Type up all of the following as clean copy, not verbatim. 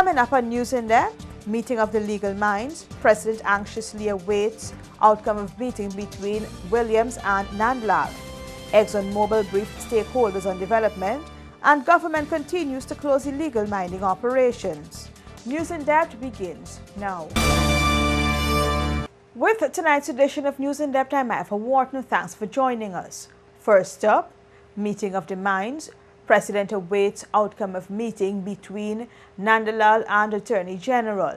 Coming up on News in Depth, meeting of the legal minds. President anxiously awaits outcome of meeting between Williams and Nandlal. ExxonMobil briefed stakeholders on development, and government continues to close illegal mining operations. News in Depth begins now. With tonight's edition of News in Depth, I'm Eva Wharton. Thanks for joining us. First up, meeting of the minds. President awaits outcome of meeting between Nandlal and Attorney General.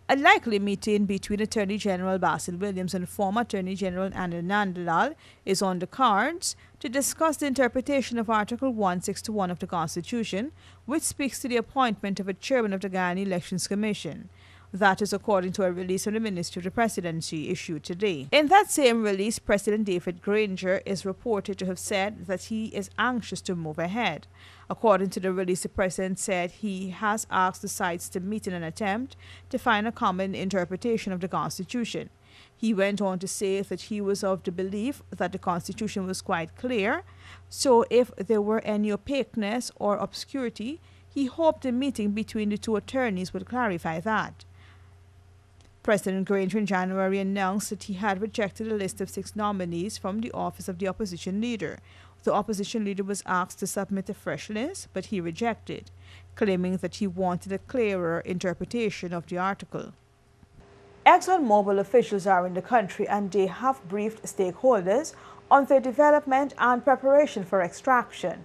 A likely meeting between Attorney General Basil Williams and former Attorney General Anil Nandlal is on the cards to discuss the interpretation of Article 161 of the Constitution, which speaks to the appointment of a chairman of the Guyana Elections Commission. That is according to a release from the Ministry of the Presidency issued today. In that same release, President David Granger is reported to have said that he is anxious to move ahead. According to the release, the President said he has asked the sides to meet in an attempt to find a common interpretation of the Constitution. He went on to say that he was of the belief that the Constitution was quite clear, so if there were any opaqueness or obscurity, he hoped the meeting between the two attorneys would clarify that. President Granger in January announced that he had rejected a list of 6 nominees from the office of the opposition leader. The opposition leader was asked to submit a fresh list, but he rejected, claiming that he wanted a clearer interpretation of the article. ExxonMobil officials are in the country and they have briefed stakeholders on their development and preparation for extraction.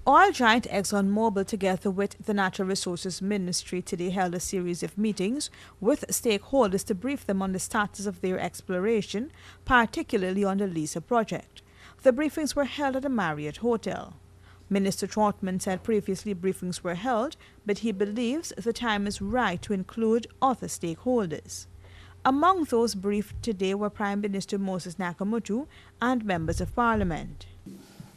Oil giant ExxonMobil, together with the Natural Resources Ministry, today held a series of meetings with stakeholders to brief them on the status of their exploration, particularly on the Liza project. The briefings were held at the Marriott Hotel. Minister Trotman said previously briefings were held, but he believes the time is right to include other stakeholders. Among those briefed today were Prime Minister Moses Nakamutu and members of Parliament.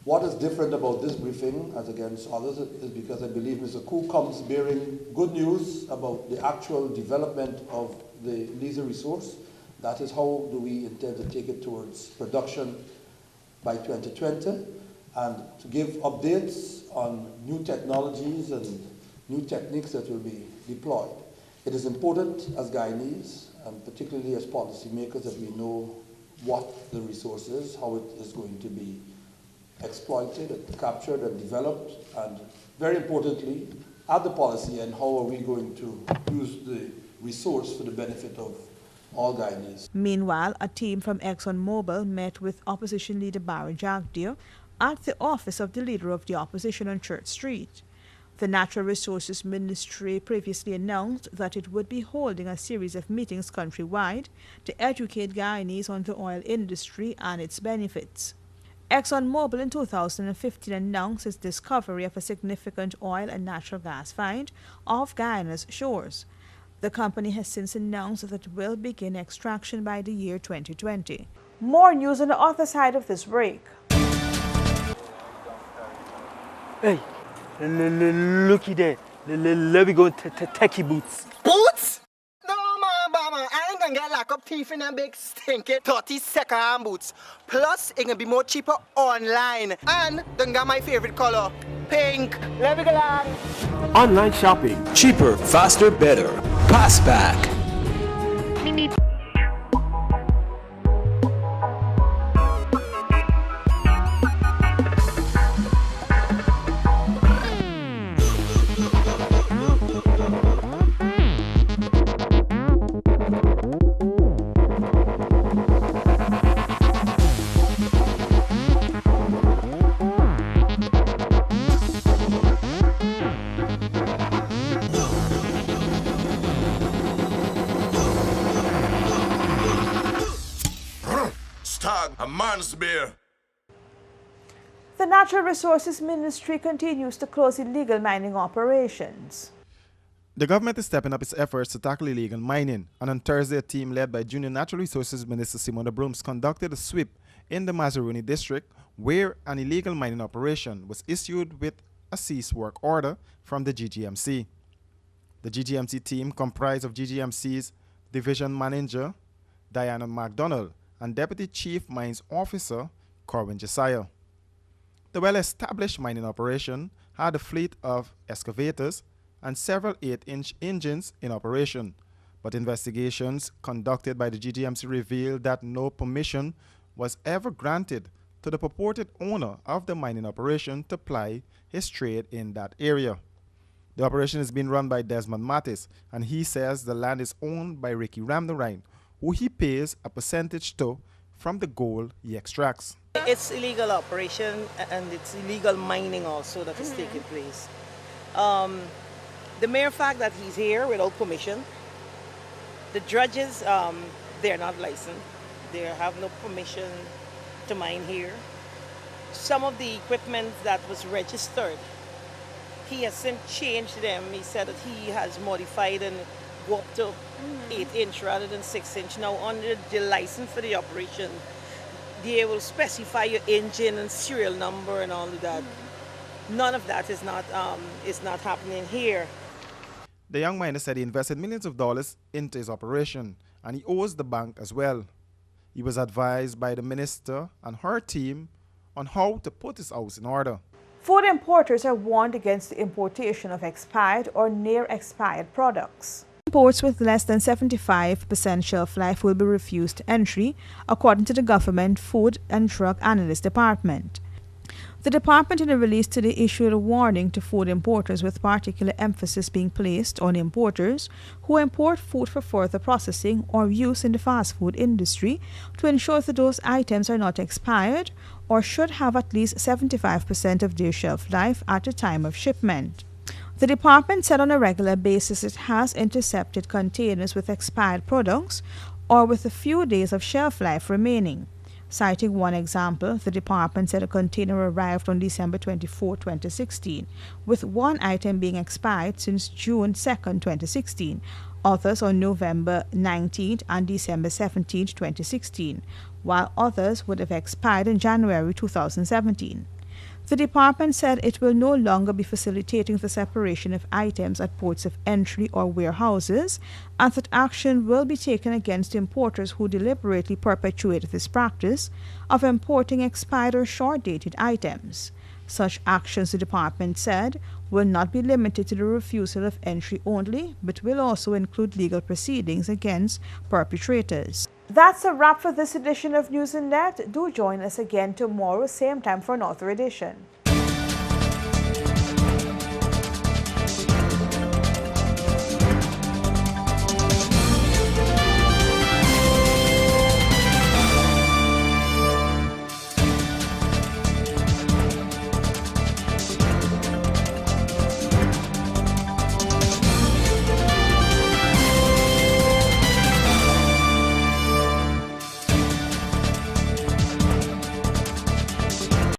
What is different about this briefing as against others is because I believe Mr. Koo comes bearing good news about the actual development of the Liza resource. That is how do we intend to take it towards production by 2020 and to give updates on new technologies and new techniques that will be deployed. It is important as Guyanese and particularly as policymakers that we know what the resource is, how it is going to be exploited, and captured and developed, and very importantly, at the policy and how are we going to use the resource for the benefit of all Guyanese. Meanwhile, a team from ExxonMobil met with opposition leader Barry Jagdeo at the office of the leader of the opposition on Church Street. The Natural Resources Ministry previously announced that it would be holding a series of meetings countrywide to educate Guyanese on the oil industry and its benefits. ExxonMobil in 2015 announced its discovery of a significant oil and natural gas find off Guyana's shores. The company has since announced that it will begin extraction by the year 2020. More news on the other side of this break. Hey, looky there. Let me go techie boots. Boots? No, mama, I ain't gonna get lock up teeth in them big stinky 30-second boots. Plus, it gonna be more cheaper online. And then got my favorite color, pink. Let me go along. Online shopping. Cheaper, faster, better. Pass back. A man's beer. The Natural Resources Ministry continues to close illegal mining operations. The government is stepping up its efforts to tackle illegal mining, and on Thursday a team led by Junior Natural Resources Minister Simona Brooms conducted a sweep in the Mazaruni district where an illegal mining operation was issued with a cease work order from the GGMC. The GGMC team comprised of GGMC's Division Manager Diana MacDonald and Deputy Chief Mines Officer Corwin Josiah. The well-established mining operation had a fleet of excavators, and several 8-inch engines in operation. But investigations conducted by the GTMC revealed that no permission was ever granted to the purported owner of the mining operation to ply his trade in that area. The operation is being run by Desmond Mattis, and he says the land is owned by Ricky Ramnarine, who he pays a percentage to from the gold he extracts. It's illegal operation and it's illegal mining also that is taking place. The mere fact that he's here without permission, the dredges, they're not licensed. They have no permission to mine here. Some of the equipment that was registered, he has since changed them. He said that he has modified and go up to 8-inch rather than 6-inch. Now under the license for the operation, they will specify your engine and serial number and all of that. None of that is not happening here. The young miner said he invested millions of dollars into his operation, and he owes the bank as well. He was advised by the minister and her team on how to put his house in order. Food importers are warned against the importation of expired or near-expired products. Imports with less than 75% shelf life will be refused entry, according to the Government Food and Drug Analyst Department. The department in a release today issued a warning to food importers, with particular emphasis being placed on importers who import food for further processing or use in the fast food industry, to ensure that those items are not expired or should have at least 75% of their shelf life at the time of shipment. The department said on a regular basis it has intercepted containers with expired products or with a few days of shelf life remaining. Citing one example, the department said a container arrived on December 24, 2016, with one item being expired since June 2, 2016, others on November 19 and December 17, 2016, while others would have expired in January 2017. The department said it will no longer be facilitating the separation of items at ports of entry or warehouses, and that action will be taken against importers who deliberately perpetuate this practice of importing expired or short-dated items. Such actions, the department said, will not be limited to the refusal of entry only, but will also include legal proceedings against perpetrators. That's a wrap for this edition of News in Net. Do join us again tomorrow, same time for another edition.